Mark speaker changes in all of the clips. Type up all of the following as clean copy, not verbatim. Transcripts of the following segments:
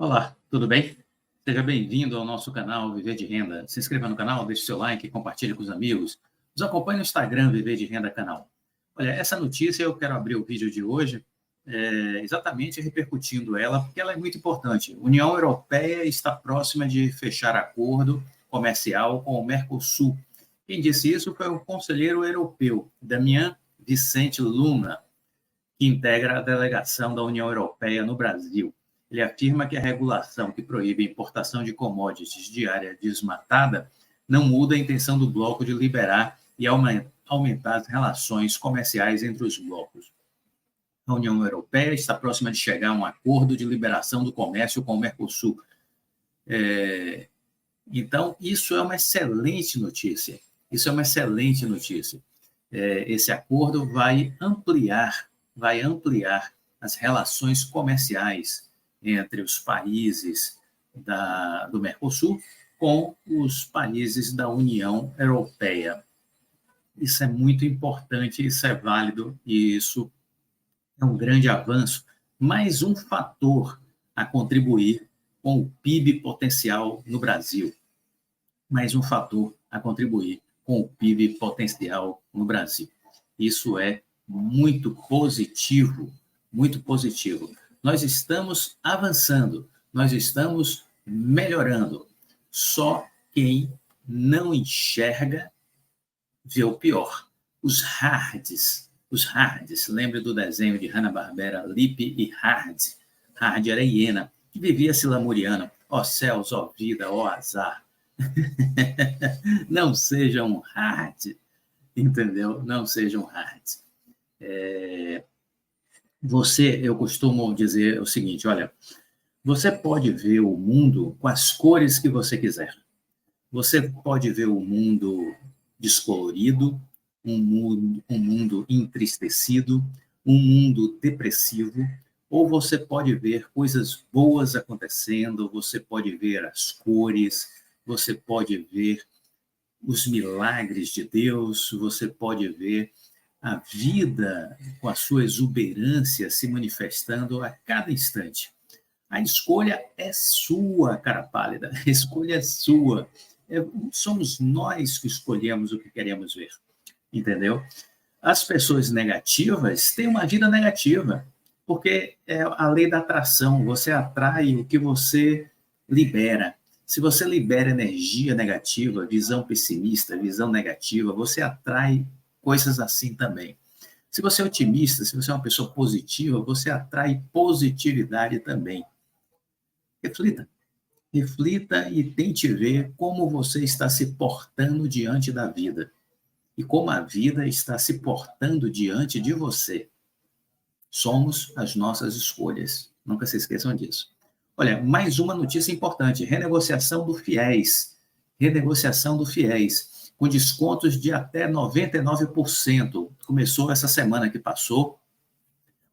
Speaker 1: Olá, tudo bem? Seja bem-vindo ao nosso canal Viver de Renda. Se inscreva no canal, deixe seu like, compartilhe com os amigos. Nos acompanhe no Instagram Viver de Renda Canal. Olha, essa notícia eu quero abrir o vídeo de hoje exatamente repercutindo ela, porque ela é muito importante. A União Europeia está próxima de fechar acordo comercial com o Mercosul. Quem disse isso foi o conselheiro europeu, Damian Vicente Luna, que integra a delegação da União Europeia no Brasil. Ele afirma que a regulação que proíbe a importação de commodities de área desmatada não muda a intenção do bloco de liberar e aumentar as relações comerciais entre os blocos. A União Europeia está próxima de chegar a um acordo de liberação do comércio com o Mercosul. Então, isso é uma excelente notícia. Isso é uma excelente notícia. Esse acordo vai ampliar as relações comerciais entre os países do Mercosul com os países da União Europeia. Isso é muito importante, isso é válido e isso é um grande avanço. Mais um fator a contribuir com o PIB potencial no Brasil. Mais um fator a contribuir com o PIB potencial no Brasil. Isso é muito positivo, muito positivo. Nós estamos avançando, nós estamos melhorando. Só quem não enxerga vê o pior. Os hards, lembre do desenho de Hanna-Barbera, Lip e Hard. Hard era hiena, que vivia se lamuriando. Ó céus, ó vida, ó azar. Não sejam hard, entendeu? Não sejam hard. Eu costumo dizer o seguinte, olha, você pode ver o mundo com as cores que você quiser. Você pode ver o mundo descolorido, um mundo entristecido, um mundo depressivo, ou você pode ver coisas boas acontecendo, você pode ver as cores, você pode ver os milagres de Deus, você pode ver a vida com a sua exuberância se manifestando a cada instante. A escolha é sua, cara pálida, a escolha é sua. Somos nós que escolhemos o que queremos ver, entendeu? As pessoas negativas têm uma vida negativa, porque é a lei da atração, você atrai o que você libera. Se você libera energia negativa, visão pessimista, visão negativa, você atrai coisas assim também. Se você é otimista, se você é uma pessoa positiva, você atrai positividade também. Reflita e tente ver como você está se portando diante da vida e como a vida está se portando diante de você. Somos as nossas escolhas. Nunca se esqueçam disso. Olha, mais uma notícia importante: renegociação do FIES. Renegociação do FIES, com descontos de até 99%. Começou essa semana que passou,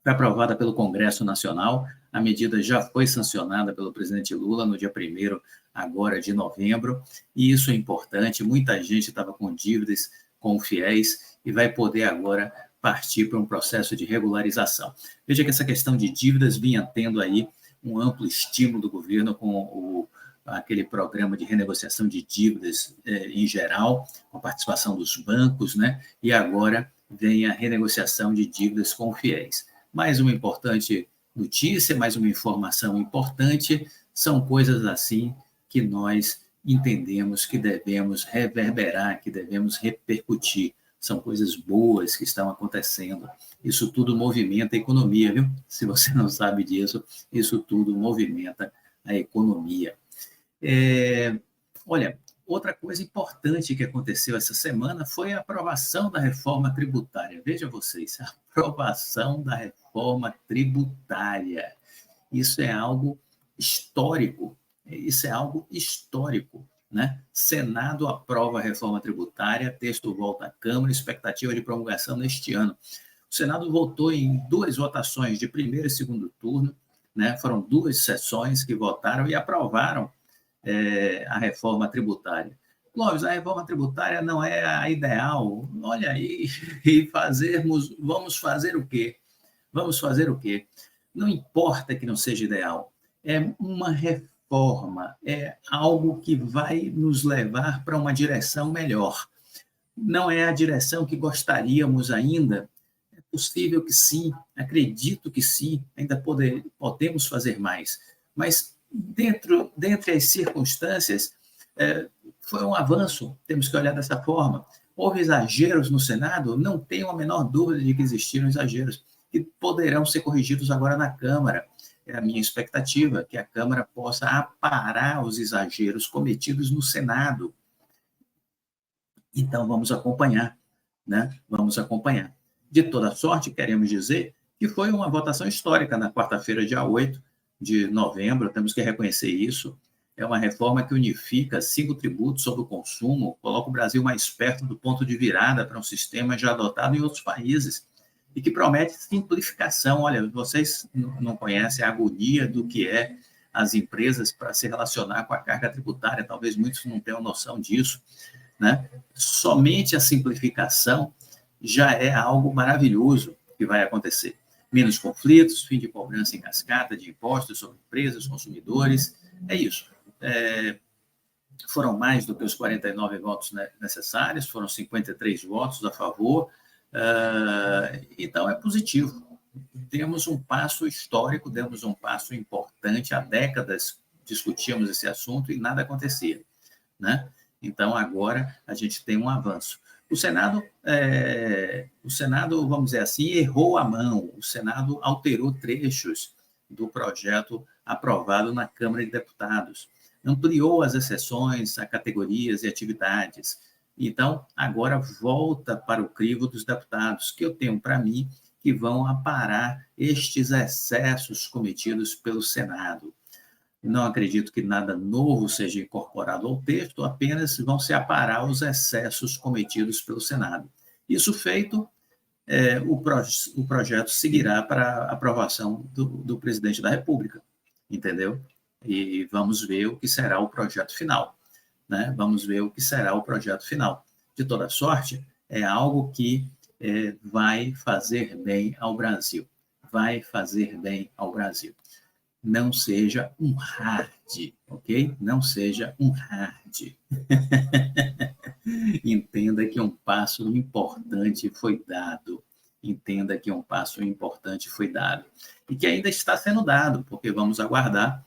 Speaker 1: foi aprovada pelo Congresso Nacional, a medida já foi sancionada pelo presidente Lula no dia 1º agora de novembro, e isso é importante, muita gente estava com dívidas com o FIES e vai poder agora partir para um processo de regularização. Veja que essa questão de dívidas vinha tendo aí um amplo estímulo do governo com aquele programa de renegociação de dívidas em geral, com a participação dos bancos, né? E agora vem a renegociação de dívidas com o FIES. Mais uma importante notícia, mais uma informação importante, são coisas assim que nós entendemos que devemos reverberar, que devemos repercutir. São coisas boas que estão acontecendo. Isso tudo movimenta a economia, viu? Se você não sabe disso, isso tudo movimenta a economia. Olha, outra coisa importante que aconteceu essa semana foi a aprovação da reforma tributária. Veja vocês, a aprovação da reforma tributária. Isso é algo histórico. Isso é algo histórico, né? Senado aprova a reforma tributária, texto volta à Câmara, expectativa de promulgação neste ano. O Senado votou em 2 votações, de primeiro e segundo turno, né? Foram 2 sessões que votaram e aprovaram a reforma tributária. Clóvis, a reforma tributária não é a ideal. Olha aí, e vamos fazer o quê? Vamos fazer o quê? Não importa que não seja ideal. é uma reforma, é algo que vai nos levar para uma direção melhor. Não é a direção que gostaríamos ainda, é possível que sim, acredito que sim, ainda podemos fazer mais, mas dentre as circunstâncias, foi um avanço, temos que olhar dessa forma. Houve exageros no Senado? Não tenho a menor dúvida de que existiram exageros, que poderão ser corrigidos agora na Câmara. É a minha expectativa, que a Câmara possa aparar os exageros cometidos no Senado. Então, vamos acompanhar, né? Vamos acompanhar. De toda sorte, queremos dizer que foi uma votação histórica na quarta-feira, dia 8 de novembro, temos que reconhecer isso. É uma reforma que unifica 5 tributos sobre o consumo, coloca o Brasil mais perto do ponto de virada para um sistema já adotado em outros países e que promete simplificação. Olha, vocês não conhecem a agonia do que é as empresas para se relacionar com a carga tributária, talvez muitos não tenham noção disso, né? Somente a simplificação já é algo maravilhoso que vai acontecer. Menos conflitos, fim de cobrança em cascata de impostos sobre empresas, consumidores, é isso. Foram mais do que os 49 votos necessários, foram 53 votos a favor, então é positivo. Demos um passo histórico, demos um passo importante, há décadas discutíamos esse assunto e nada acontecia, né? Então, agora a gente tem um avanço. O Senado, vamos dizer assim, errou a mão. O Senado alterou trechos do projeto aprovado na Câmara de Deputados. Ampliou as exceções a categorias e atividades. Então, agora volta para o crivo dos deputados, que eu tenho para mim que vão aparar estes excessos cometidos pelo Senado. Não acredito que nada novo seja incorporado ao texto, apenas vão se aparar os excessos cometidos pelo Senado. Isso feito, o projeto seguirá para aprovação do presidente da República, entendeu? E vamos ver o que será o projeto final, né? Vamos ver o que será o projeto final. De toda sorte, é algo que vai fazer bem ao Brasil. Vai fazer bem ao Brasil. Não seja um hard, ok? Não seja um hard. Entenda que um passo importante foi dado. Entenda que um passo importante foi dado. E que ainda está sendo dado, porque vamos aguardar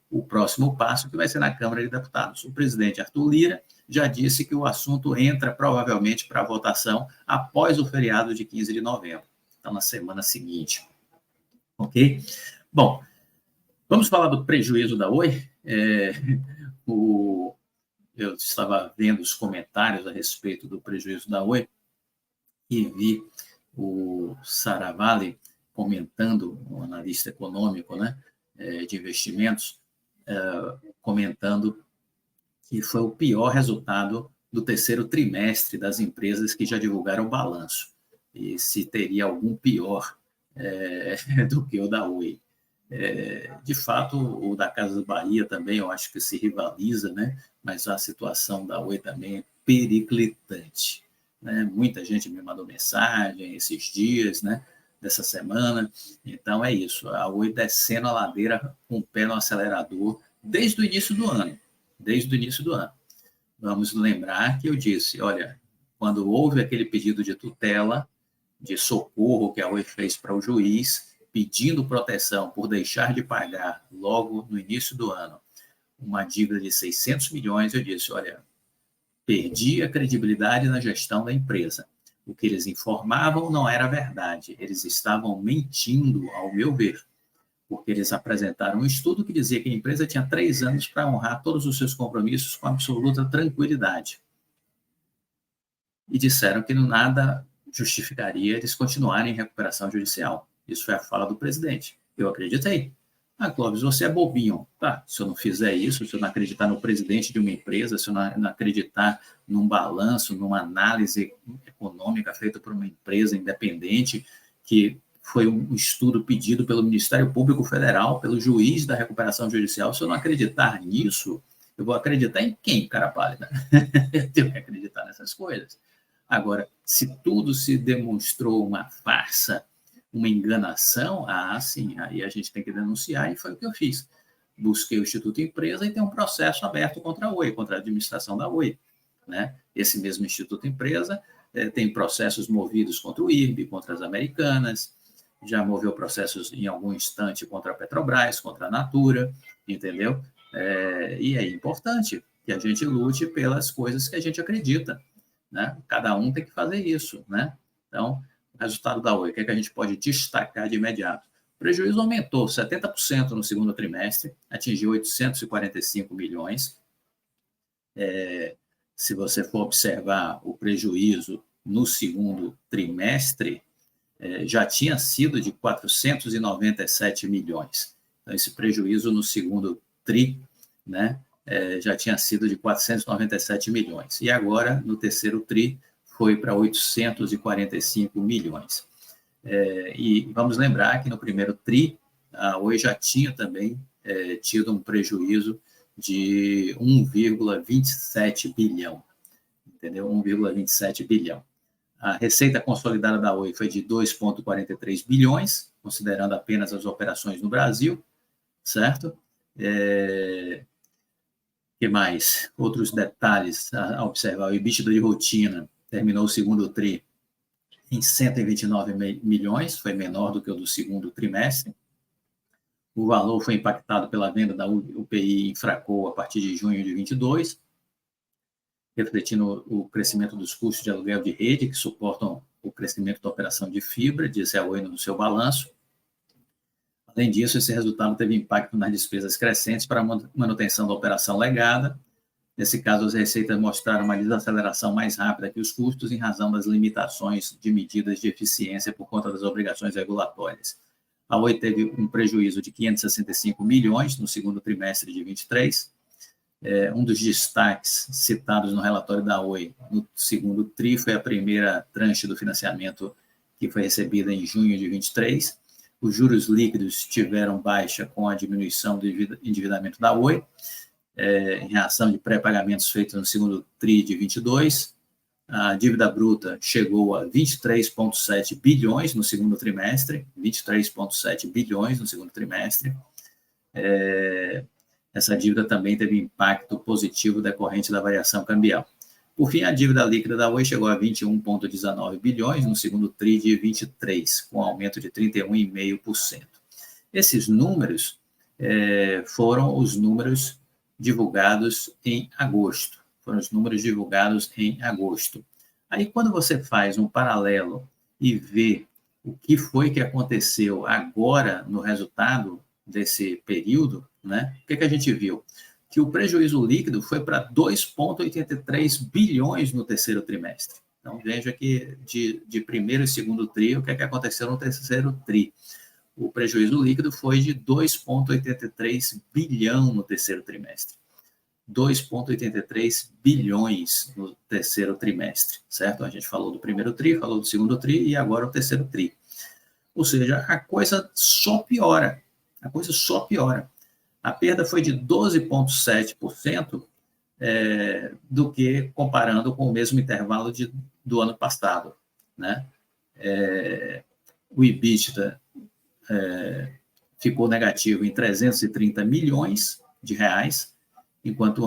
Speaker 1: o próximo passo, que vai ser na Câmara de Deputados. O presidente Arthur Lira já disse que o assunto entra provavelmente para votação após o feriado de 15 de novembro. Então, na semana seguinte. Ok? Bom, vamos falar do prejuízo da Oi? Eu estava vendo os comentários a respeito do prejuízo da Oi e vi o Saravalli comentando, um analista econômico, né, de investimentos, comentando que foi o pior resultado do terceiro trimestre das empresas que já divulgaram o balanço, e se teria algum pior do que o da Oi. De fato, o da Casas Bahia também, eu acho que se rivaliza, né? Mas a situação da Oi também é periclitante, né? Muita gente me mandou mensagem esses dias, né? Dessa semana. Então, é isso. A Oi descendo a ladeira com o pé no acelerador desde o início do ano. Desde o início do ano. Vamos lembrar que eu disse, olha, quando houve aquele pedido de tutela, de socorro que a Oi fez para o juiz, pedindo proteção por deixar de pagar logo no início do ano uma dívida de 600 milhões, eu disse, olha, perdi a credibilidade na gestão da empresa. O que eles informavam não era verdade, eles estavam mentindo, ao meu ver, porque eles apresentaram um estudo que dizia que a empresa tinha 3 anos para honrar todos os seus compromissos com absoluta tranquilidade. E disseram que nada justificaria eles continuarem em recuperação judicial. Isso foi a fala do presidente. Eu acreditei. Clóvis, você é bobinho. Tá, se eu não fizer isso, se eu não acreditar no presidente de uma empresa, se eu não acreditar num balanço, numa análise econômica feita por uma empresa independente, que foi um estudo pedido pelo Ministério Público Federal, pelo juiz da recuperação judicial, se eu não acreditar nisso, eu vou acreditar em quem, cara pálida? Eu tenho que acreditar nessas coisas. Agora, se tudo se demonstrou uma farsa, uma enganação, sim, aí a gente tem que denunciar, e foi o que eu fiz. Busquei o Instituto Empresa e tem um processo aberto contra a Oi, contra a administração da Oi, né? Esse mesmo Instituto Empresa tem processos movidos contra o IRB, contra as Americanas, já moveu processos em algum instante contra a Petrobras, contra a Natura, entendeu? E é importante que a gente lute pelas coisas que a gente acredita, né? Cada um tem que fazer isso, né? Então, o resultado da Oi, o que é que a gente pode destacar de imediato? O prejuízo aumentou 70% no segundo trimestre, atingiu 845 milhões. Se você for observar o prejuízo no segundo trimestre, já tinha sido de 497 milhões. Então, esse prejuízo no segundo TRI, né, já tinha sido de 497 milhões. E agora, no terceiro TRI, foi para 845 milhões. E vamos lembrar que no primeiro TRI, a Oi já tinha também tido um prejuízo de 1,27 bilhão, entendeu? 1,27 bilhão. A receita consolidada da Oi foi de 2,43 bilhões, considerando apenas as operações no Brasil, certo? Que mais? Outros detalhes a observar. O EBITDA de rotina terminou o segundo TRI em 129 milhões, foi menor do que o do segundo trimestre. O valor foi impactado pela venda da UPI Infraco a partir de junho de 22, refletindo o crescimento dos custos de aluguel de rede, que suportam o crescimento da operação de fibra, disse a Oi no seu balanço. Além disso, esse resultado teve impacto nas despesas crescentes para a manutenção da operação legada. Nesse caso, as receitas mostraram uma desaceleração mais rápida que os custos em razão das limitações de medidas de eficiência por conta das obrigações regulatórias. A Oi teve um prejuízo de 565 milhões no segundo trimestre de 23. Um dos destaques citados no relatório da Oi no segundo TRI foi a primeira tranche do financiamento que foi recebida em junho de 23. Os juros líquidos tiveram baixa com a diminuição do endividamento da Oi, em reação de pré-pagamentos feitos no segundo TRI de 22. A dívida bruta chegou a 23,7 bilhões no segundo trimestre, 23,7 bilhões no segundo trimestre. Essa dívida também teve impacto positivo decorrente da variação cambial. Por fim, a dívida líquida da Oi chegou a 21,19 bilhões no segundo TRI de 23, com aumento de 31,5%. Esses números foram os números divulgados em agosto. Aí, quando você faz um paralelo e vê o que foi que aconteceu agora no resultado desse período, né? O que a gente viu? Que o prejuízo líquido foi para 2,83 bilhões no terceiro trimestre. Então, veja que de primeiro e segundo TRI, o que aconteceu no terceiro TRI? O prejuízo líquido foi de 2,83 bilhão no terceiro trimestre. 2,83 bilhões no terceiro trimestre, certo? A gente falou do primeiro TRI, falou do segundo TRI e agora o terceiro TRI. Ou seja, a coisa só piora. A perda foi de 12,7% do que comparando com o mesmo intervalo do ano passado, né? O EBITDA ficou negativo em 330 milhões de reais, enquanto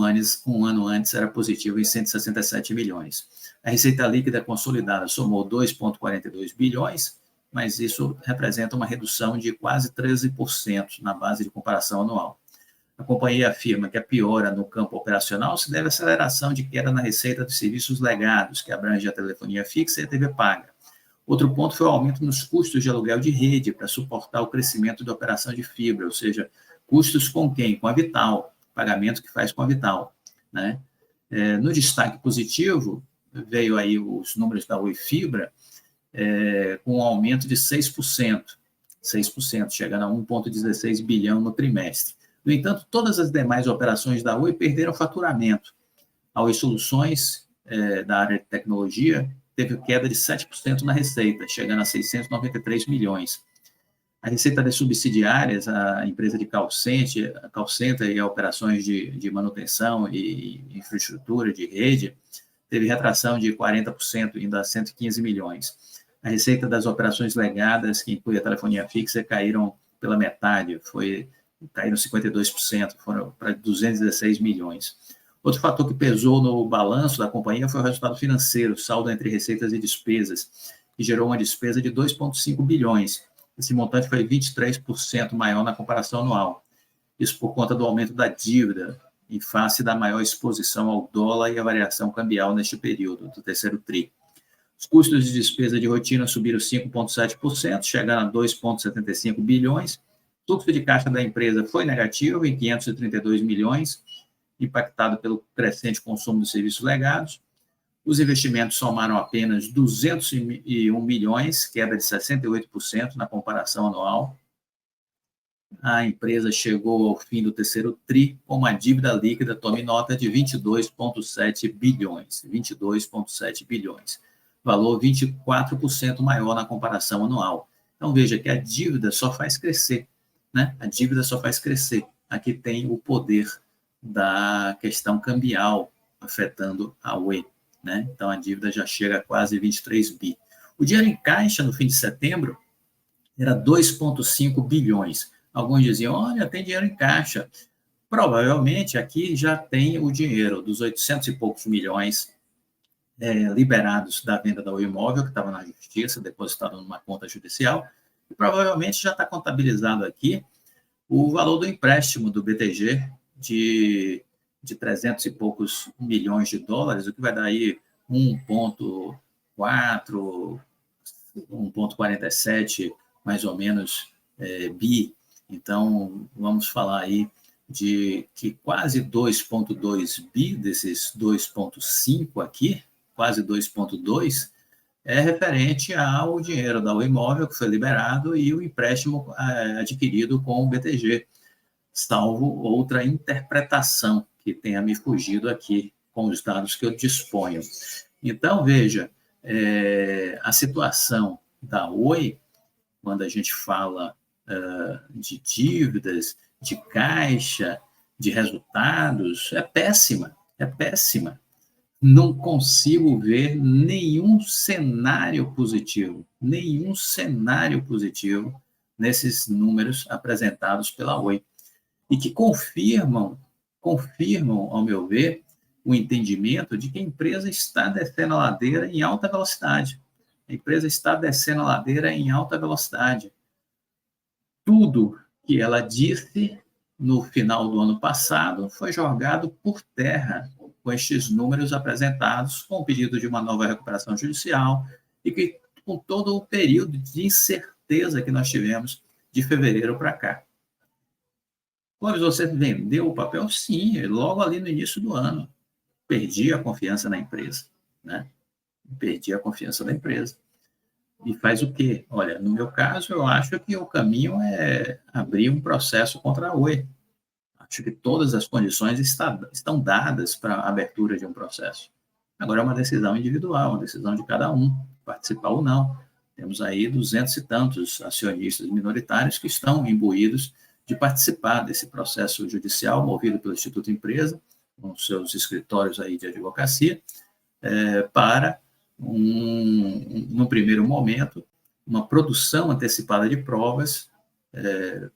Speaker 1: um ano antes era positivo em 167 milhões. A receita líquida consolidada somou 2,42 bilhões, mas isso representa uma redução de quase 13% na base de comparação anual. A companhia afirma que a piora no campo operacional se deve à aceleração de queda na receita dos serviços legados, que abrange a telefonia fixa e a TV paga. Outro ponto foi o aumento nos custos de aluguel de rede para suportar o crescimento da operação de fibra, ou seja, custos com quem? Com a Vital, pagamento que faz com a Vital, né? No destaque positivo, veio aí os números da Oi Fibra, com um aumento de 6%, chegando a 1,16 bilhão no trimestre. No entanto, todas as demais operações da Oi perderam faturamento. A Oi Soluções, da área de tecnologia, teve queda de 7% na receita, chegando a 693 milhões. A receita das subsidiárias, a empresa de call center e operações de manutenção e infraestrutura de rede, teve retração de 40%, indo a 115 milhões. A receita das operações legadas, que inclui a telefonia fixa, caíram pela metade, caíram 52%, foram para 216 milhões. Outro fator que pesou no balanço da companhia foi o resultado financeiro, saldo entre receitas e despesas, que gerou uma despesa de 2,5 bilhões. Esse montante foi 23% maior na comparação anual. Isso por conta do aumento da dívida, em face da maior exposição ao dólar e a variação cambial neste período, do terceiro TRI. Os custos de despesa de rotina subiram 5,7%, chegando a 2,75 bilhões. O fluxo de caixa da empresa foi negativo, em 532 milhões, impactado pelo crescente consumo de serviços legados. Os investimentos somaram apenas 201 milhões, queda de 68% na comparação anual. A empresa chegou ao fim do terceiro TRI com uma dívida líquida, tome nota, de 22,7 bilhões. 22,7 bilhões. Valor 24% maior na comparação anual. Então, veja que a dívida só faz crescer, né? A dívida só faz crescer. Aqui tem o poder da questão cambial afetando a Oi, né? Então, a dívida já chega a quase 23 bi. O dinheiro em caixa, no fim de setembro, era 2,5 bilhões. Alguns diziam, olha, tem dinheiro em caixa. Provavelmente, aqui já tem o dinheiro dos 800 e poucos milhões liberados da venda do imóvel, que estava na justiça, depositado numa conta judicial, e provavelmente já está contabilizado aqui o valor do empréstimo do BTG de 300 e poucos milhões de dólares, o que vai dar aí 1,4, 1,47, mais ou menos, bi. Então, vamos falar aí de que quase 2,2 bi desses 2,5 aqui, quase 2,2, é referente ao dinheiro da imóvel que foi liberado e o empréstimo adquirido com o BTG, salvo outra interpretação que tenha me fugido aqui com os dados que eu disponho. Então, veja, a situação da Oi, quando a gente fala de dívidas, de caixa, de resultados, é péssima, é péssima. Não consigo ver nenhum cenário positivo nesses números apresentados pela Oi, e que confirmam, ao meu ver, o entendimento de que a empresa está descendo a ladeira em alta velocidade. A empresa está descendo a ladeira em alta velocidade. Tudo que ela disse no final do ano passado foi jogado por terra com estes números apresentados, com o pedido de uma nova recuperação judicial e que, com todo o período de incerteza que nós tivemos de fevereiro para cá. Clóvis, você vendeu o papel? Sim, logo ali no início do ano. Perdi a confiança na empresa, né? Perdi a confiança da empresa. E faz o quê? Olha, no meu caso, eu acho que o caminho é abrir um processo contra a Oi. Acho que todas as condições estão dadas para a abertura de um processo. Agora é uma decisão individual, uma decisão de cada um, participar ou não. Temos aí 200 e tantos acionistas minoritários que estão imbuídos de participar desse processo judicial movido pelo Instituto Empresa, com seus escritórios aí de advocacia, para, num primeiro momento, uma produção antecipada de provas.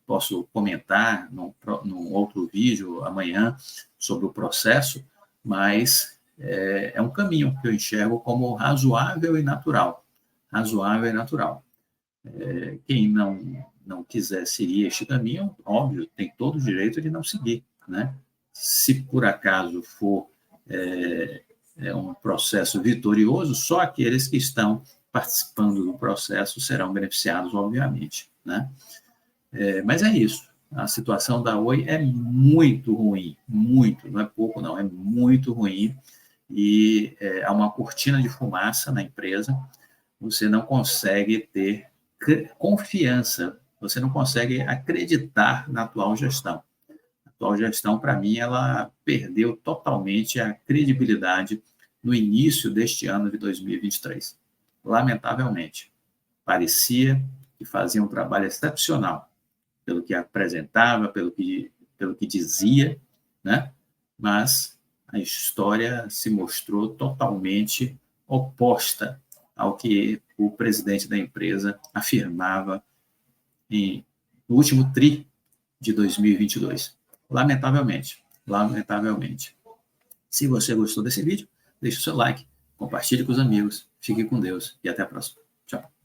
Speaker 1: Posso comentar num outro vídeo amanhã sobre o processo, mas é um caminho que eu enxergo como razoável e natural. Razoável e natural. Quem não quiser seguir este caminho, óbvio, tem todo o direito de não seguir, né? Se por acaso for um processo vitorioso, só aqueles que estão participando do processo serão beneficiados, obviamente, né? Mas é isso. A situação da Oi é muito ruim, muito, não é pouco não, é muito ruim, e há uma cortina de fumaça na empresa. Você não consegue ter confiança, você não consegue acreditar na atual gestão. A atual gestão, para mim, ela perdeu totalmente a credibilidade no início deste ano de 2023. Lamentavelmente. Parecia que fazia um trabalho excepcional, pelo que apresentava, pelo que dizia, né? Mas a história se mostrou totalmente oposta ao que o presidente da empresa afirmava no último TRI de 2022. Lamentavelmente. Se você gostou desse vídeo, deixe o seu like, compartilhe com os amigos, fique com Deus e até a próxima. Tchau.